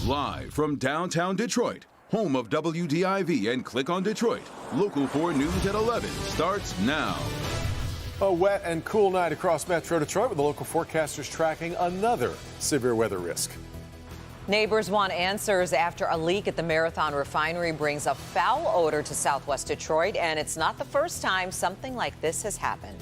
Live from downtown Detroit, home of WDIV and Click on Detroit, Local 4 News at 11 starts now. A wet and cool night across Metro Detroit with the local forecasters tracking another severe weather risk. Neighbors want answers after a leak at the Marathon refinery brings a foul odor to southwest Detroit, and it's not the first time something like this has happened.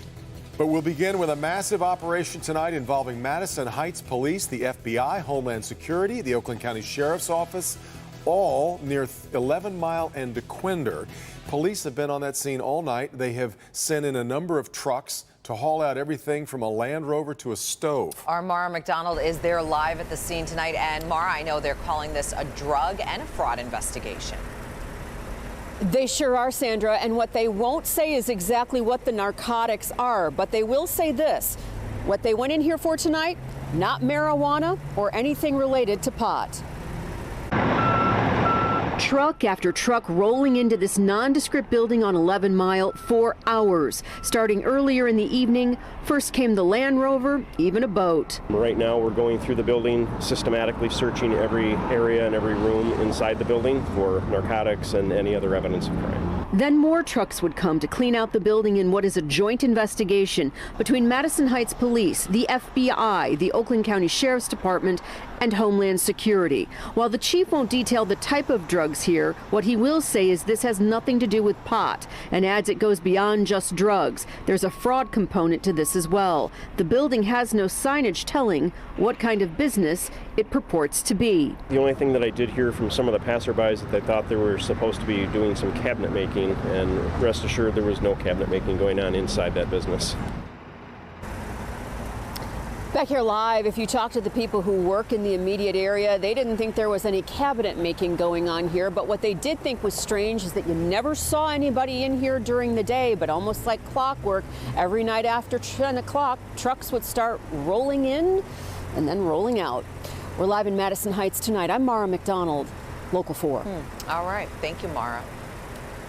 But we'll begin with a massive operation tonight involving Madison Heights Police, the FBI, Homeland Security, the Oakland County Sheriff's Office, all near 11 Mile and DeQuinder. Police have been on that scene all night. They have sent in a number of trucks to haul out everything from a Land Rover to a stove. Our Mara McDonald is there live at the scene tonight. And Mara, I know they're calling this a drug and a fraud investigation. They sure are, Sandra, and what they won't say is exactly what the narcotics are, but they will say this. What they went in here for tonight, not marijuana or anything related to pot. Truck after truck rolling into this nondescript building on 11 Mile for hours. Starting earlier in the evening, first came the Land Rover, even a boat. Right now we're going through the building, systematically searching every area and every room inside the building for narcotics and any other evidence of crime. Then more trucks would come to clean out the building in what is a joint investigation between Madison Heights Police, the FBI, the Oakland County Sheriff's Department, and Homeland Security. While the chief won't detail the type of drugs here, what he will say is this has nothing to do with pot, and adds it goes beyond just drugs. There's a fraud component to this as well. The building has no signage telling what kind of business it purports to be. The only thing that I did hear from some of the passerbys is that they thought they were supposed to be doing some cabinet making, and rest assured there was no cabinet making going on inside that business. Back here live, if you talk to the people who work in the immediate area, they didn't think there was any cabinet making going on here. But what they did think was strange is that you never saw anybody in here during the day, but almost like clockwork, every night after 10 o'clock, trucks would start rolling in and then rolling out. We're live in Madison Heights tonight. I'm Mara McDonald, Local 4. All right. Thank you, Mara.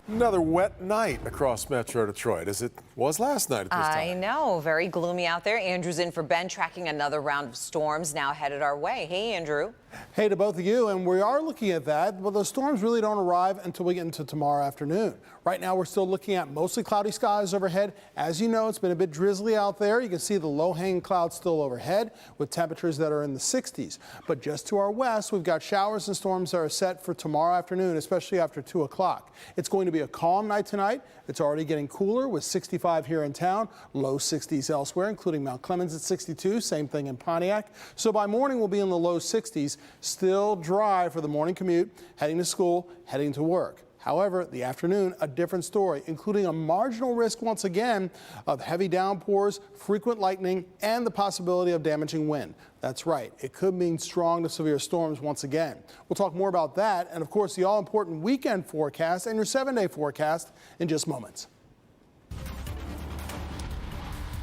Another wet night across Metro Detroit, as it was last night at this time. I know. Very gloomy out there. Andrew's in for Ben, tracking another round of storms now headed our way. Hey, Andrew. Hey to both of you, and we are looking at that, but the storms really don't arrive until we get into tomorrow afternoon. Right now, we're still looking at mostly cloudy skies overhead. As you know, it's been a bit drizzly out there. You can see the low-hanging clouds still overhead with temperatures that are in the 60s. But just to our west, we've got showers and storms that are set for tomorrow afternoon, especially after 2 o'clock. It's going to be a calm night tonight. It's already getting cooler with 65 here in town, low 60s elsewhere, including Mount Clemens at 62, same thing in Pontiac. So by morning, we'll be in the low 60s, still dry for the morning commute, heading to school, heading to work. However, the afternoon, a different story, including a marginal risk once again of heavy downpours, frequent lightning, and the possibility of damaging wind. That's right, it could mean strong to severe storms once again. We'll talk more about that and, of course, the all-important weekend forecast and your 7-day forecast in just moments.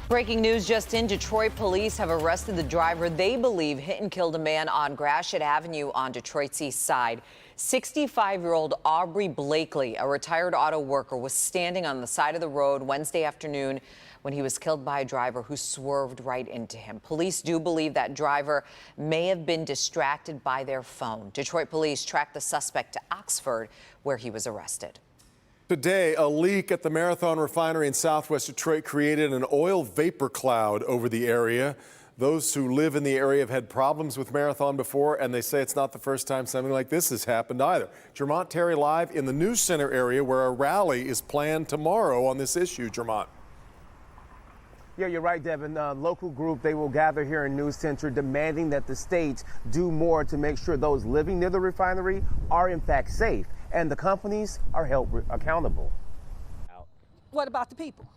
Breaking news just in, Detroit police have arrested the driver they believe hit and killed a man on Gratiot Avenue on Detroit's east side. 65-year-old Aubrey Blakely, a retired auto worker, was standing on the side of the road Wednesday afternoon when he was killed by a driver who swerved right into him. Police do believe that driver may have been distracted by their phone. Detroit police tracked the suspect to Oxford, where he was arrested. Today, a leak at the Marathon refinery in southwest Detroit created an oil vapor cloud over the area. Those who live in the area have had problems with Marathon before, and they say it's not the first time something like this has happened either. Jermont Terry live in the News Center area where a rally is planned tomorrow on this issue. Jermont. Yeah, you're right, Devin. Local group, they will gather here in News Center demanding that the state do more to make sure those living near the refinery are in fact safe and the companies are held accountable. What about the people?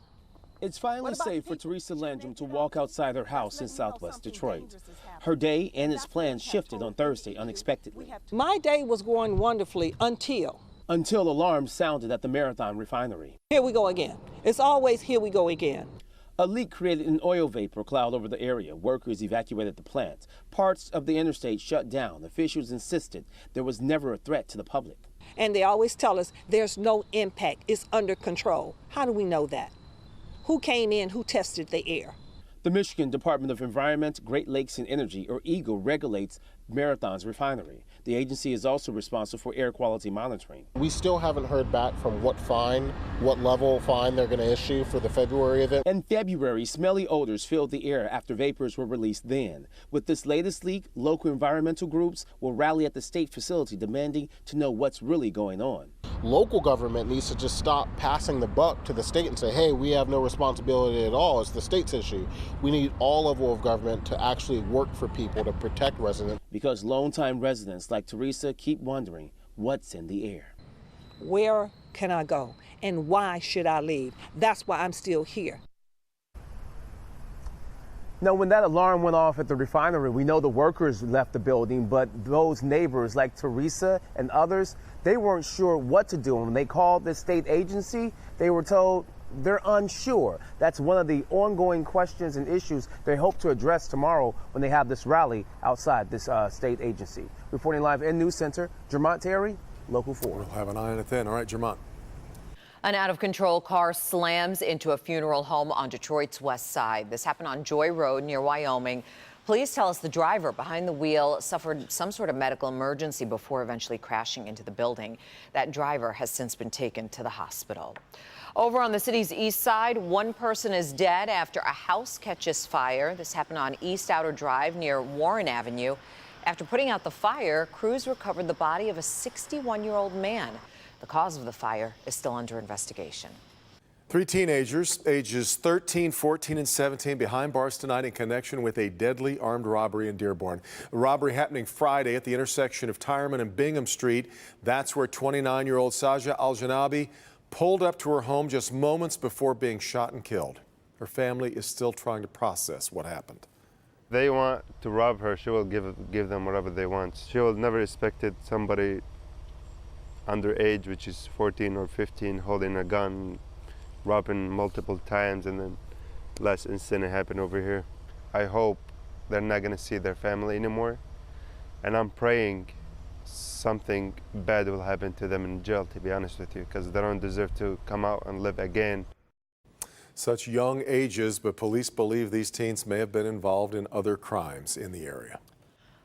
It's finally safe for Teresa Landrum to walk outside her house in southwest Detroit. Her day and its plans shifted on Thursday unexpectedly. My day was going wonderfully until alarms sounded at the Marathon refinery. Here we go again. It's always here we go again. A leak created an oil vapor cloud over the area. Workers evacuated the plant. Parts of the interstate shut down. Officials insisted there was never a threat to the public. And they always tell us there's no impact. It's under control. How do we know that? Who came in? Who tested the air? The Michigan Department of Environment, Great Lakes and Energy, or EGLE, regulates Marathon's refinery. The agency is also responsible for air quality monitoring. We still haven't heard back from what level fine they're going to issue for the February event. In February, smelly odors filled the air after vapors were released then. With this latest leak, local environmental groups will rally at the state facility demanding to know what's really going on. Local government needs to just stop passing the buck to the state and say, hey, we have no responsibility at all. It's the state's issue. We need all level of government to actually work for people to protect residents. Because longtime residents like Teresa keep wondering what's in the air. Where can I go? And why should I leave? That's why I'm still here. Now, when that alarm went off at the refinery, we know the workers left the building, but those neighbors like Teresa and others, they weren't sure what to do. And when they called the state agency, they were told they're unsure. That's one of the ongoing questions and issues they hope to address tomorrow when they have this rally outside this state agency. Reporting live in News Center, Jermont Terry, Local 4. We'll have an eye on it then. All right, Jermont. An out-of-control car slams into a funeral home on Detroit's west side. This happened on Joy Road near Wyoming. Police tell us the driver behind the wheel suffered some sort of medical emergency before eventually crashing into the building. That driver has since been taken to the hospital. Over on the city's east side, one person is dead after a house catches fire. This happened on East Outer Drive near Warren Avenue. After putting out the fire, crews recovered the body of a 61-year-old man. The cause of the fire is still under investigation. 3 teenagers, ages 13, 14, and 17, behind bars tonight in connection with a deadly armed robbery in Dearborn. A robbery happening Friday at the intersection of Tyerman and Bingham Street. That's where 29-year-old Saja Al-Janabi pulled up to her home just moments before being shot and killed. Her family is still trying to process what happened. They want to rob her. She will give them whatever they want. She will never expected somebody underage, which is 14 or 15, holding a gun, robbing multiple times, and then last incident happened over here. I hope they're not going to see their family anymore, and I'm praying something bad will happen to them in jail, to be honest with you, because they don't deserve to come out and live again. Such young ages, but police believe these teens may have been involved in other crimes in the area.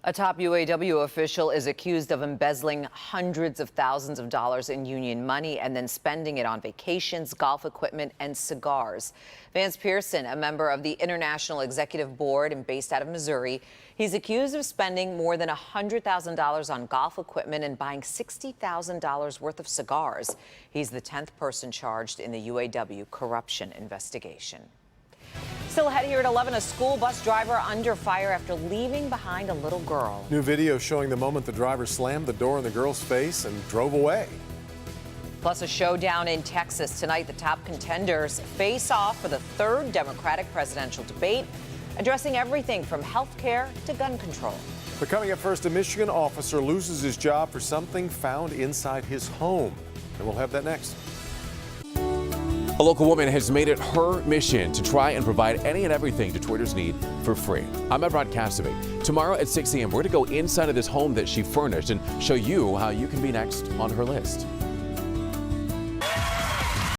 A top UAW official is accused of embezzling hundreds of thousands of dollars in union money and then spending it on vacations, golf equipment, and cigars. Vance Pearson, a member of the International Executive Board and based out of Missouri, he's accused of spending more than $100,000 on golf equipment and buying $60,000 worth of cigars. He's the 10th person charged in the UAW corruption investigation. Still ahead here at 11, a school bus driver under fire after leaving behind a little girl. New video showing the moment the driver slammed the door in the girl's face and drove away. Plus a showdown in Texas. Tonight, the top contenders face off for the 3rd Democratic presidential debate, addressing everything from health care to gun control. But coming up first, a Michigan officer loses his job for something found inside his home. And we'll have that next. A local woman has made it her mission to try and provide any and everything Detroiters need for free. I'm Ebrod Cassavy. Tomorrow at 6 a.m., we're going to go inside of this home that she furnished and show you how you can be next on her list.